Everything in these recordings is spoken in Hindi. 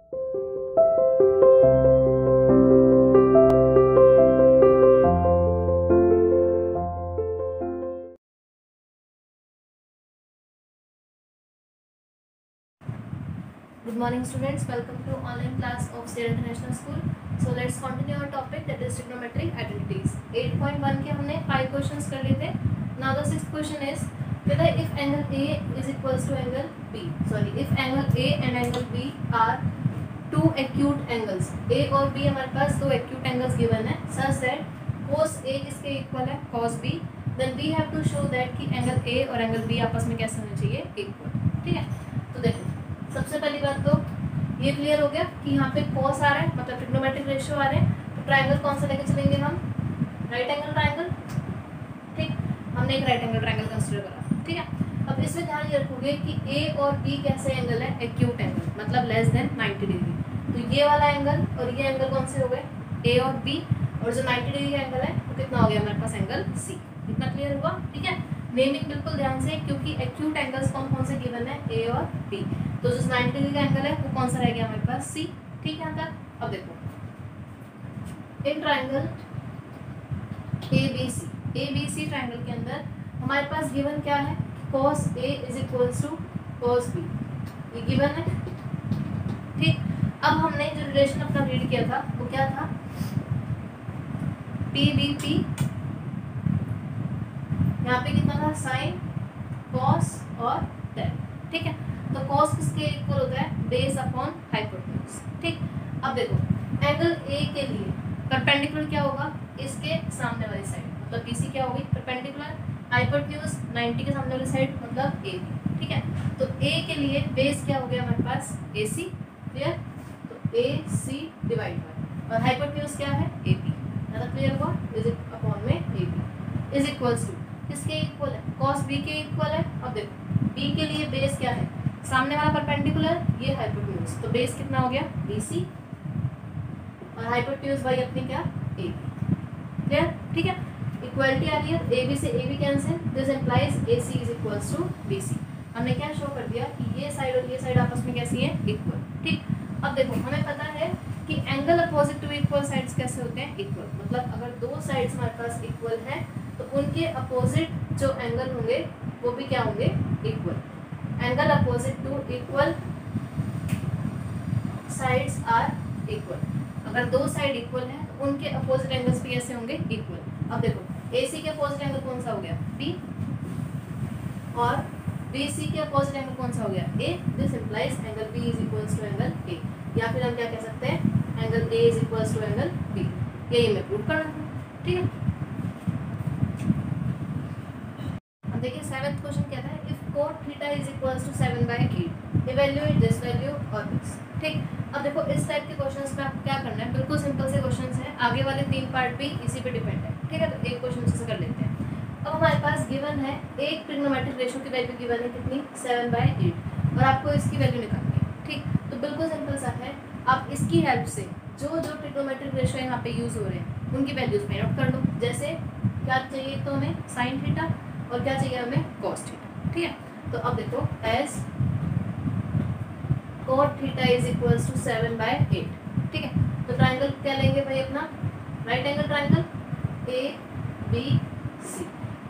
Good morning students, welcome to online class of Sierra International School. So let's continue our topic, that is trigonometric identities. 8.1 के हमने 5 questions कर लिए थे. Now the 6th question is whether if angle A is equals to angle B. If angle A and angle B are two acute angles. A और B हमारे पास दो acute angles given है such that cos A किसके equal है cos B. Then we have to show that कि angle A और angle B आपस में कैसे होने चाहिए equal. ठीक है, तो देखो सबसे पहली बात तो ये क्लियर हो गया कि यहाँ पे cos आ रहा है, मतलब ट्रिग्नोमेट्रिक रेशियो आ रहे हैं. तो ट्रायंगल कौन सा लेके चलेंगे हम? Right angle triangle. ठीक, हमने एक राइट एंगल ट्रायंगल कंसीडर करा. ठीक है, अब इसमें ध्यान ये रखोगे कि A और B कैसे एंगल है? एक्यूट एंगल, मतलब लेस देन 90 डिग्री. तो ये वाला एंगल और ये एंगल कौन से हो गए? A और B. और जो 90 डिग्री का एंगल है वो कितना हो गया हमारे पास? Angle C. इतना क्लियर हुआ? ठीक है, नेमिंग बिल्कुल ध्यान से, क्योंकि एक्यूट एंगल्स कौन कौन से गिवन है? A और B. तो जो 90 डिग्री का एंगल है वो कौन सा रह गया हमारे पास? C. ठीक है, यहाँ तक. अब देखो इन ट्रायंगल ABC ट्रायंगल के अंदर हमारे पास गिवन क्या है? cos A is equals to cos B. ये गिवन है. ठीक, अब हमने जो रिलेशन अपना रीड किया था वो क्या था? PBP. यहाँ पे कितना था? साइन, cos और tan. ठीक है, तो cos किसके इक्वल होता है? Base upon hypotenuse. ठीक, अब देखो एंगल A के लिए परपेंडिकुलर क्या होगा? इसके सामने वाली साइड, मतलब BC क्या होगी? परपेंडिकुलर. हाइपोटेन्यूज 90 के सामने वाली साइड मतलब AB. ठीक है, तो A के लिए बेस क्या हो गया हमारे पास? AC. क्लियर? तो AC डिवाइड बाय, और हाइपोटेन्यूज क्या है? AB. ज़्यादा क्लियर हुआ? इज अपॉन में AB इज इक्वल्स टू किसके इक्वल है? cos B के इक्वल है. अब देखो B के लिए बेस क्या है? सामने वाला परपेंडिकुलर, ये हाइपोटेन्यूज. तो बेस कितना हो गया? BC और हाइपोटेन्यूज बाई अपनी क्या? AB. क्लियर? ठीक है, इक्वालिटी आ रही है. AB से AB cancel, this implies AC is equals to BC. हमने क्या शो कर दिया कि ये साइड और ये साइड आपस में कैसी है? इक्वल. ठीक, अब देखो हमें पता है कि angle opposite to equal sides कैसे होते हैं? इक्वल. मतलब अगर दो साइड्स हमारे पास इक्वल हैं तो उनके अपोजिट जो एंगल होंगे वो भी क्या होंगे? Equal. Angle opposite to equal sides are equal. अगर दो साइड इक्वल हैं तो उनके अपोजिट एंगल्स भी कैसे होंगे? इक्वल. अब देखो AC के अपोजिट एंगल कौन सा हो गया? B. और BC के अपोजिट एंगल कौन सा हो गया? A. This implies angle B is equals to angle A. या फिर हम क्या कह सकते हैं? Angle A is equals to angle B. यही हमें प्रूव करना था. ठीक है, अब देखिए 7th क्वेश्चन कहता है if cot theta is equals to 7/8 evaluate this value और दिस. ठीक, अब देखो इस टाइप के क्वेश्चंस में आपको क्या करना है? बिल्कुल सिंपल से क्वेश्चंस हैं, आगे वाले 3 पार्ट भी इसी पे डिपेंड है. ठीक है, तो एक क्वेश्चन से कर लेते हैं. अब हमारे पास गिवन है एक ट्रिग्नोमेट्रिक रेशियो की वैल्यू गिवन है कितनी? 7/8, और आपको इसकी वैल्यू निकालनी है. ठीक, तो बिल्कुल सिंपल सा है, आप इसकी हेल्प से जो ट्रिग्नोमेट्रिक रेशियो यहाँ पे यूज हो रहे हैं उनकी वैल्यूज फाइंड आउट कर लो. जैसे क्या चाहिए तो हमें? साइन थीटा, और क्या चाहिए हमें? Cos theta. ठीक है, तो अब देखो as cot theta is equals to 7/8. ठीक है, तो ट्रायंगल क्या लेंगे भाई अपना? Right angle triangle ABC.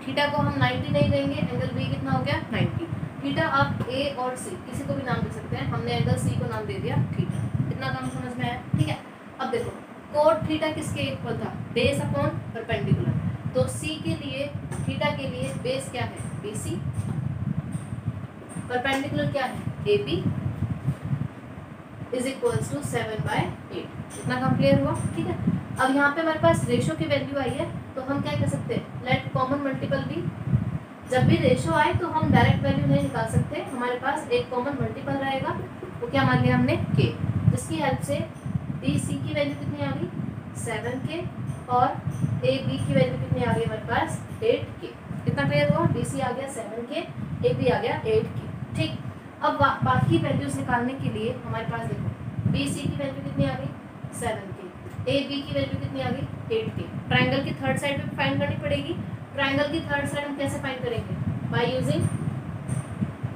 Theta को हम 90 नहीं देंगे, एंगल B कितना हो गया? 90. थीटा आप A और C किसी को भी नाम दे सकते हैं, हमने एंगल C को नाम दे दिया थीटा. इतना काम समझ में आया? ठीक है, अब देखो cot थीटा किसके इक्वल था? Base upon perpendicular. तो C के लिए, थीटा के लिए बेस क्या है? BC. परपेंडिकुलर क्या है? AB is equals to 7/8. इतना काम क्लियर हुआ? ठीक है, अब यहाँ पे हमारे पास रेशो की वैल्यू आई है, तो हम क्या कर सकते हैं? Let common multiple B. जब भी रेशो आए तो हम डायरेक्ट वैल्यू नहीं निकाल सकते, हमारे पास एक कॉमन मल्टीपल रहेगा. वो क्या मान लिया हमने? K, जिसकी हेल्प से BC की वैल्यू कितनी आ गई? 7K, और AB की वैल्यू कितनी आ गई हमारे पास? 8K. कितना क्लियर हुआ? BC आ गया 7K, AB आ गया 8K. ठीक, अब बाकी वैल्यूज निकालने के लिए हमारे पास देखो BC की वैल्यू कितनी आ गई? 7K. AB की वैल्यू कितनी आ गई? 8K. ट्रायंगल की थर्ड साइड पे फाइंड करनी पड़ेगी. ट्रायंगल की थर्ड साइड हम कैसे फाइंड करेंगे? बाय यूजिंग,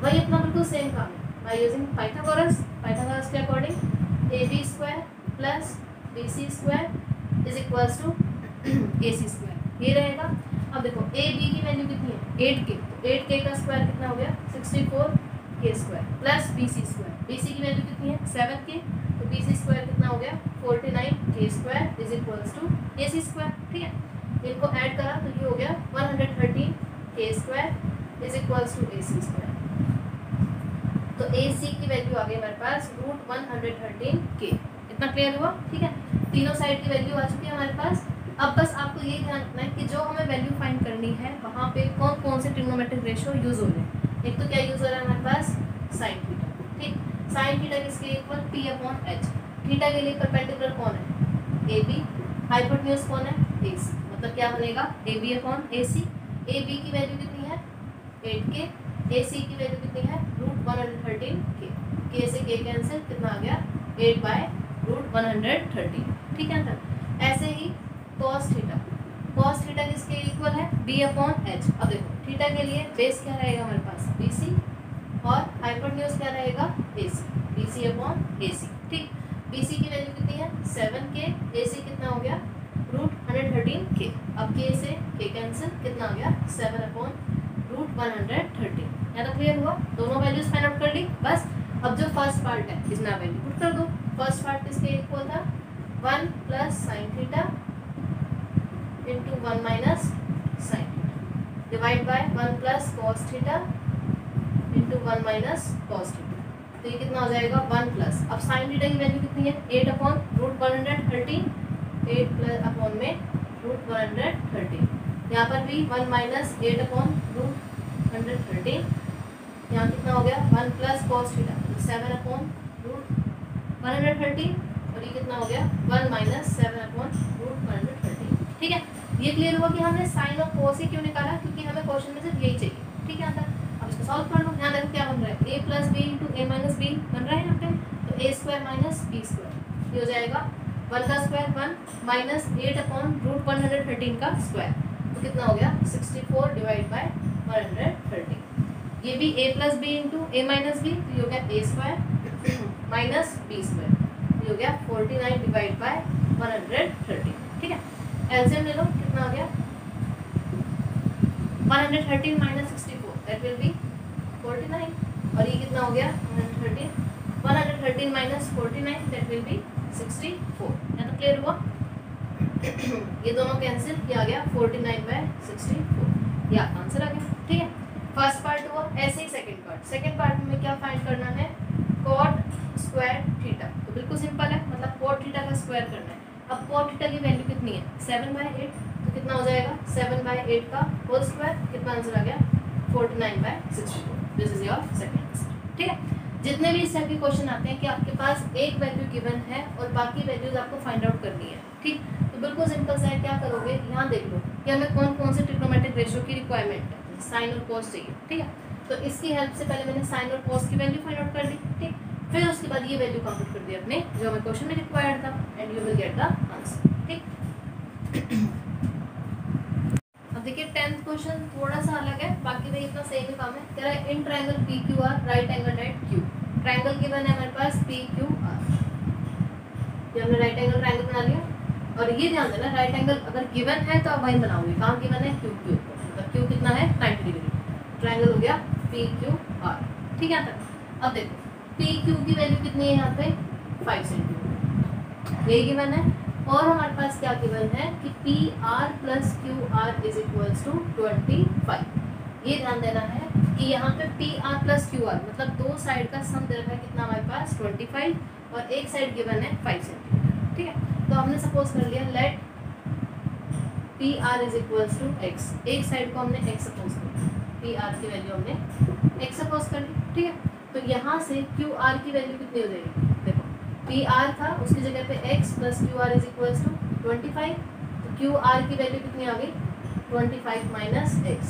वही अपना बिल्कुल सेम काम है, बाय यूजिंग पाइथागोरस. पाइथागोरस के according AB square plus BC square is equals to AC square, ये रहेगा। अब देखो AB की वैल्यू कितनी है 8K, तो 8K का स्क्वायर कितना हो गया 64K square plus BC square, BC की वैल्यू कितनी है 7K, तो BC स्क्वायर कितना हो गया 49K square is equals to AC square. ठीक है, इनको ऐड करा तो ये हो गया 113K square is equals to AC square. तो AC की वैल्यू आ गई हमारे पास √113K। इतना क्लियर हुआ? ठीक है, तीनों साइड की वैल्यू आ चुकी है हमारे पास। अब बस आपको ये ध्यान रखना है कि जो हमें वैल्यू फाइंड करनी है वहाँ पे कौन कौन से ट्रिग्नोमेट्रिक रेशियो यूज हो रहे हैं। एक तो क्या यूज हो रहा है हमारे पास साइन थीटा। ठीक, साइन थीटा किसके इक्वल P/H। थीटा के लिए परपेंडिकुलर कौन है AB, हाइपोटेन्यूज कौन है AC, मतलब क्या बनेगा AB/AC। AB की वैल्यू कितनी है 8K, AC की वैल्यू कितनी है √113K, K से K कैंसिल, कितना आ गया 8/√113। ठीक है सर। ऐसे ही cos थीटा, cos थीटा किसके इक्वल है B/H। अब देखो थीटा के लिए बेस क्या रहेगा हमारे पास BC और हाइपोटेन्यूज क्या रहेगा AC, BC/AC। ठीक, BC की वैल्यू कितनी है 7K, AC कितना हो गया √113K। अब K से K कैंसिल, कितना आ गया 7/√113। या तो क्लियर हुआ? दोनों वैल्यूज फाइंड आउट कर ली। बस अब जो फर्स्ट पार्ट है इसमें आप वैल्यू पुट कर दो। फर्स्ट पार्ट किसके इक्वल था 1 plus sine theta into 1 minus sine theta divide by 1 plus cos theta into 1 minus cos theta. तो ये कितना हो जाएगा 1 प्लस, अब साइन थीटा की वैल्यू कितनी है 8/√113, 8 प्लस अपॉन में √113। यहाँ पर भी 1 माइनस 8/√113, यहाँ कितना हो गया 1 प्लस कॉस थीटा 7/√113, और ये कितना हो गया 1 माइनस 7/√113। ठीक है, ये क्लियर हुआ कि हमने साइन और कोस ही क्यों निकाला, क्योंकि हमें क्वेश्चन में सिर्फ यही चाहिए। ठीक है अंदर, अब इसको सॉल्व कर लो। यहाँ देखो क्या बन रहा है A plus B into A minus B बन रहा है यहाँ पे, तो A square minus B square, ये हो जाएगा 1 का स्क्वायर 1 माइनस 8/√113 का स्क्वायर, तो कितना हो गया 64 डिवाइड बाय 113। ये भी A plus B into A minus B, तो ये हो गया A square minus B square, ये हो गया 49 डिवाइड बाय 113। ठीक है, एलसीएम ले लो, कितना आ गया 113 माइनस 64 दैट विल बी 49, और ये कितना हो गया 113 माइनस 49 दैट विल बी 64। या तो क्लियर हुआ? ये दोनों कैंसिल, किया आ गया 49/64, ये आपका आंसर आ गया। ठीक है, फर्स्ट पार्ट हुआ। ऐसे ही सेकंड पार्ट में क्या फाइंड करना है cot स्क्वायर थीटा। तो बिल्कुल सिंपल है, मतलब cot थीटा का स्क्वायर करना है। अब cot थीटा की वैल्यू कितनी है 7/8, तो कितना हो जाएगा 7/8 का होल स्क्वायर, कितना आंसर आ गया 49/64। This is your second answer. ठीक है, जितने भी इस टाइप के क्वेश्चन आते हैं कि आपके पास एक वैल्यू गिवन है और बाकी वैल्यूज आपको फाइंड आउट करनी है। ठीक, तो बिल्कुल सिंपल सा है, क्या करोगे यहाँ देख लो कि हमें कौन कौन से ट्रिग्नोमेट्रिक रेशियो की रिक्वायरमेंट है, साइन और कॉस चाहिए। ठीक है, तो इसकी हेल्प से पहले मैंने साइन और कॉस की वैल्यू फाइंड आउट कर ली। ठीक, फिर उसके बाद ये वैल्यू कंप्यूट कर दी अपने जो हमें क्वेश्चन में रिक्वायर्ड था, and you will get the answer. ठीक, अब देखिए 10th क्वेश्चन थोड़ा सा अलग है, बाकी भाई इतना सेम ही काम है। कह रहा है in triangle PQR right angle at Q, triangle given है हमारे पास PQR। ये हमने राइट एंगल ट्रायंगल बना लिया, और ये ध्यान देना राइट एंगल अगर गिवन है तो आप वही बनाओगे। कहाँ गिवन है Q, मतलब Q कितना है 90 डिग्री, ट्रायंगल हो गया PQR। ठीक है, अब देखो PQ की वैल्यू कितनी है यहाँ पे 5 सेंटीमीटर, ये गिवन है। और हमारे पास क्या गिवन है कि PR plus QR is equals to 25। ये ध्यान देना है कि यहाँ पे PR प्लस QR मतलब दो साइड का सम दे रखा है कितना हमारे पास 25, और एक साइड गिवन है 5 सेंटीमीटर। ठीक है, तो हमने सपोज कर लिया let PR is equals to x, एक साइड को हमने x सपोज कर लिया, PR की वैल्यू हमने x सपोज कर ली। ठीक है, तो यहाँ से QR की वैल्यू कितनी हो जाएगी, देखो PR था उसकी जगह पे x plus QR is equals to 25, तो QR की वैल्यू कितनी आ गई 25 माइनस x।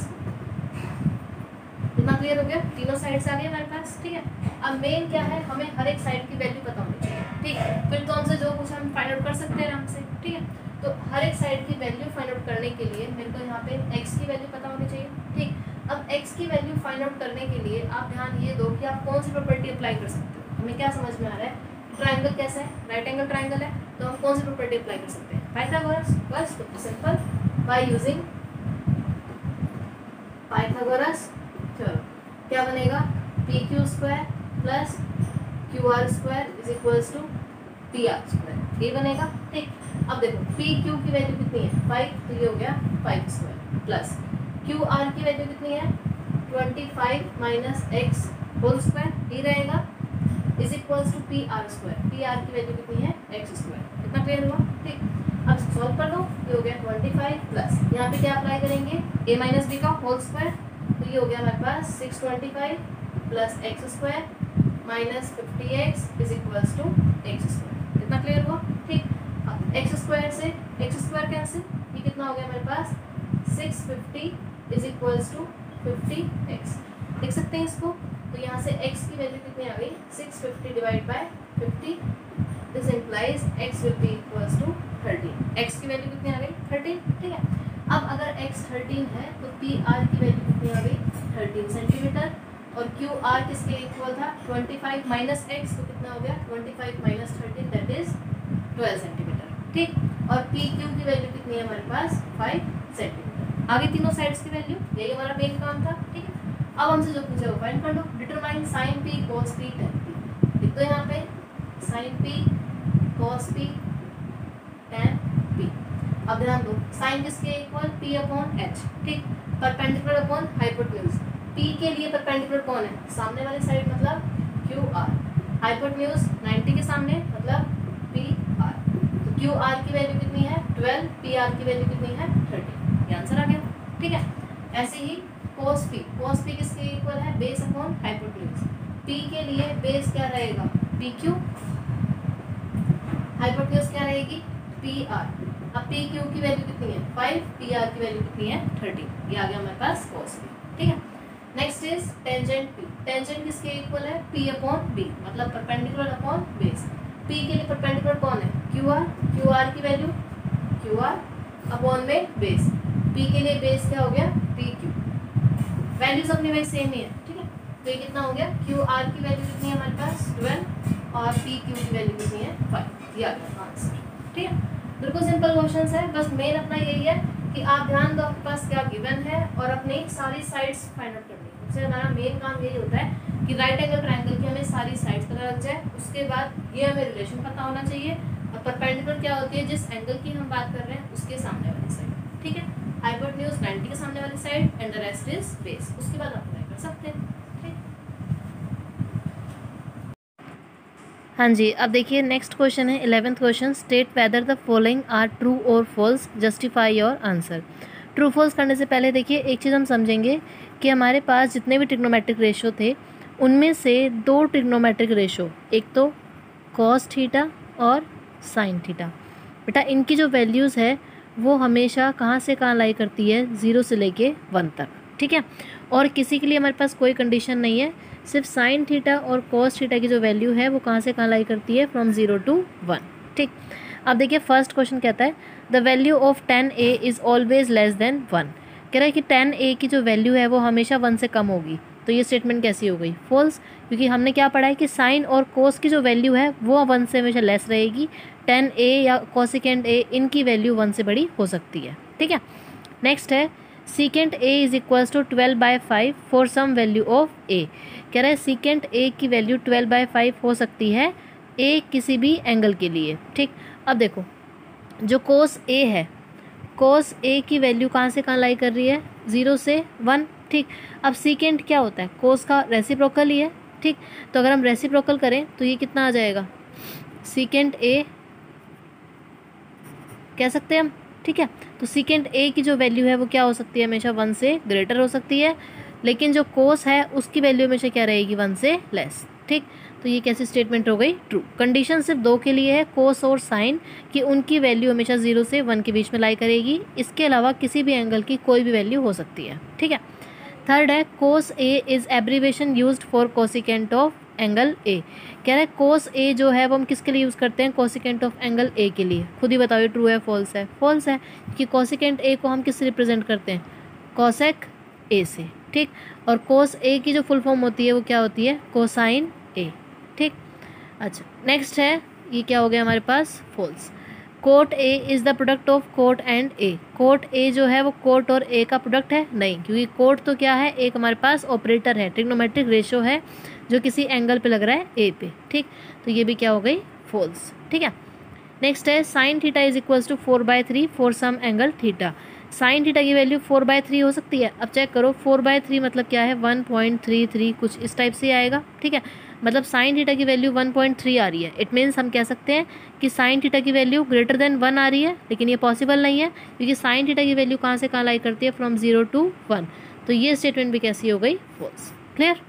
इतना क्लियर हो गया, तीनों साइड से आ गया हमारे पास। ठीक है, अब मेन क्या है, हमें हर एक साइड की वैल्यू पता होनी चाहिए। ठीक है, फिर तो हमसे जो कुछ हम फाइंड आउट कर सकते हैं आराम से। ठीक है, तो हर एक साइड की वैल्यू फाइंड आउट करने के लिए मेरे को यहाँ पे x की वैल्यू पता होनी चाहिए। ठीक, अब x की वैल्यू फाइंड आउट करने के लिए आप ध्यान ये दो कि आप कौन सी प्रॉपर्टी अप्लाई कर सकते हो। हमें क्या समझ में आ रहा है, ट्राइंगल कैसा है, राइट एंगल ट्राइंगल है, तो हम कौन सी प्रॉपर्टी अप्लाई कर सकते हैं, पाइथागोरस, बस तो सिंपल बाय यूजिंग पाइथागोरस। चलो क्या बनेगा, P Q square plus Q R square is equals to P R square, ये बनेगा। ठीक, अब देखो पी क्यू की वैल्यू कितनी है 5, तो ये हो गया 5 स्क्वायर प्लस क्यू आर की वैल्यू कितनी है 25 माइनस एक्स होल स्क्वायर, ये रहेगा is equals to P R square, पी आर की वैल्यू कितनी है एक्स स्क्वायर। कितना क्लियर हुआ। ठीक, अब सॉल्व कर दो, ये हो गया 25 प्लस यहाँ पे क्या अप्लाई करेंगे a माइनस बी का होल स्क्वायर, तो ये हो गया हमारे पास 625 plus x square minus 50x is equals to x square. कितना क्लियर हुआ। ठीक, अब एक्स स्क्वायर से एक्स स्क्वायर कैंसिल, ये कितना हो गया हमारे पास 650 इज इक्वल्स टू 50x, लिख सकते हैं इसको। तो यहाँ से x की वैल्यू कितनी आ गई 650 divide by 50, this implies x will be equals to 13, x की वैल्यू कितनी आ गई 13। ठीक है, अब अगर x 13 है तो पी आर की वैल्यू कितनी आ गई 13 सेंटीमीटर, और क्यू आर किसके इक्वल था 25 माइनस एक्स, तो कितना हो गया 25 माइनस 13 दैट इज 12 सेंटीमीटर। ठीक, और पी क्यू की वैल्यू कितनी है हमारे पास 5 सेंटीमीटर। आगे तीनों साइड्स की वैल्यू, यही हमारा मेन काम था। ठीक है, अब हमसे जो पूछा वो फाइंड कर लो, determine sine P cos P tan P. लिख दो यहाँ पे sine P cos P tan P. अब ध्यान दो साइन किसके इक्वल पी अपॉन एच। ठीक, परपेंडिकुलर अपॉन हाइपोटेन्यूज, पी के लिए परपेंडिकुलर कौन है सामने वाली साइड मतलब क्यू आर, हाइपोटेन्यूज 90 के सामने मतलब पी आर, तो क्यू आर की वैल्यू कितनी है 12, पी आर की वैल्यू कितनी है 13, ये आंसर आ गया। ठीक है, ऐसे ही cos p किसके इक्वल है बेस अपॉन हाइपोटेन्यूज, p के लिए बेस क्या रहेगा पी क्यू, हाइपोटेन्यूज क्या रहेगी पी आर। अब पी क्यू की वैल्यू कितनी है 5, पी आर की वैल्यू कितनी है 13, ये आ गया हमारे पास cos p। ठीक है, next is tangent p, tangent किसके इक्वल है p अपॉन b, मतलब परपेंडिकुलर अपॉन बेस। p के लिए परपेंडिकुलर कौन है क्यू आर की वैल्यू क्यू आर अपॉन में बेस, p के लिए बेस क्या हो गया पी क्यू, वैल्यूज अपनी वही सेम ही है। ठीक है, तो ये कितना हो गया क्यू आर की वैल्यू कितनी है हमारे पास 12 और पी क्यू की वैल्यू कितनी है 5, ये आ गया आंसर। ठीक है, बिल्कुल सिंपल क्वेश्चन है, बस मेन अपना यही है कि आप ध्यान दो आपके पास क्या गिवन है और अपनी सारी साइड्स फाइंड आउट करनी है। सबसे हमारा मेन काम यही होता है कि राइट एंगल ट्राइंगल की हमें सारी साइड्स पता लग जाए, उसके बाद ये हमें रिलेशन पता होना चाहिए और परपेंडिकुलर क्या होती है जिस एंगल की हम बात कर रहे हैं उसके सामने वाली साइड। ठीक है, हाइपोटेन्यूज 90 के सामने वाली side and the rest is base, उसके बाद आप अप्लाई कर सकते हैं। ठीक, हाँ जी, अब देखिए नेक्स्ट क्वेश्चन है 11th question, state whether the following are true और false, justify your answer. True false करने से पहले देखिए एक चीज़ हम समझेंगे कि हमारे पास जितने भी ट्रिग्नोमेट्रिक रेशो थे उनमें से 2 ट्रिग्नोमेट्रिक रेशो, एक तो कॉस थीटा और साइन थीटा, बेटा इनकी जो वैल्यूज़ है वो हमेशा कहाँ से कहाँ लाई करती है 0 से लेके 1 तक। ठीक है, और किसी के लिए हमारे पास कोई कंडीशन नहीं है, सिर्फ साइन थीटा और कॉस थीटा की जो वैल्यू है वो कहाँ से कहाँ लाई करती है फ्रॉम 0 to 1। ठीक, अब देखिए फर्स्ट क्वेश्चन कहता है the value of tan a is always less than 1। कह रहा है कि tan a की जो वैल्यू है वो हमेशा 1 से कम होगी, तो ये स्टेटमेंट कैसी हो गई फॉल्स, क्योंकि हमने क्या पढ़ा है कि साइन और कोस की जो वैल्यू है वो 1 से हमेशा लेस रहेगी, tan a या कोसिकेंट a इनकी वैल्यू 1 से बड़ी हो सकती है। ठीक है, नेक्स्ट है secant a is equals to 12/5 for some value of a। कह रहा है सीकेंट a की वैल्यू 12/5 हो सकती है a किसी भी एंगल के लिए। ठीक, अब देखो जो कोस a है, कोस a की वैल्यू कहाँ से कहाँ लाई कर रही है 0 से 1। ठीक, अब सीकेंट क्या होता है कोस का रेसिप्रोकल ही है। ठीक, तो अगर हम रेसिप्रोकल करें तो ये कितना आ जाएगा सीकेंट a कह सकते हैं हम। ठीक है, तो सीकेंट a की जो वैल्यू है वो क्या हो सकती है हमेशा 1 से ग्रेटर हो सकती है, लेकिन जो कोस है उसकी वैल्यू हमेशा क्या रहेगी 1 से लेस। ठीक, तो ये कैसी स्टेटमेंट हो गई ट्रू। कंडीशन सिर्फ 2 के लिए है कोस और साइन कि उनकी वैल्यू हमेशा 0 से 1 के बीच में लाई करेगी, इसके अलावा किसी भी एंगल की कोई भी वैल्यू हो सकती है। ठीक है, थर्ड है कोस a is abbreviation used for cosecant of angle a। कह रहा है कोस a जो है वो हम किसके लिए यूज़ करते हैं कोसिकेंट ऑफ एंगल a के लिए। खुद ही बताओ ये ट्रू है फॉल्स है, फॉल्स है, कि कोसिकेंट a को हम किससे रिप्रेजेंट करते हैं कोसेक a से। ठीक, और कोस a की जो फुल फॉर्म होती है वो क्या होती है कोसाइन a। ठीक, अच्छा, नेक्स्ट है, ये क्या हो गया हमारे पास, false. Cot A is the product of cot and A. Cot A जो है वो कोट और ए का प्रोडक्ट है? नहीं, क्योंकि कोट तो क्या है, एक हमारे पास ऑपरेटर है, ट्रिग्नोमेट्रिक रेशो है जो किसी एंगल पे लग रहा है ए पे, ठीक। तो ये भी क्या हो गई, फॉल्स, ठीक है। नेक्स्ट है sine theta is equals to 4/3 for some angle theta. Sine theta की वैल्यू 4/3 हो सकती है। अब चेक करो 4/3 मतलब क्या है, 1.33 कुछ इस टाइप से आएगा, ठीक है। मतलब साइन थीटा की वैल्यू 1.3 आ रही है। इट मीन्स हम कह सकते हैं कि साइन थीटा की वैल्यू ग्रेटर देन 1 आ रही है, लेकिन ये पॉसिबल नहीं है क्योंकि साइन थीटा की वैल्यू कहाँ से कहाँ लाई करती है, फ्रॉम 0 to 1। तो ये स्टेटमेंट भी कैसी हो गई, फॉल्स। क्लियर।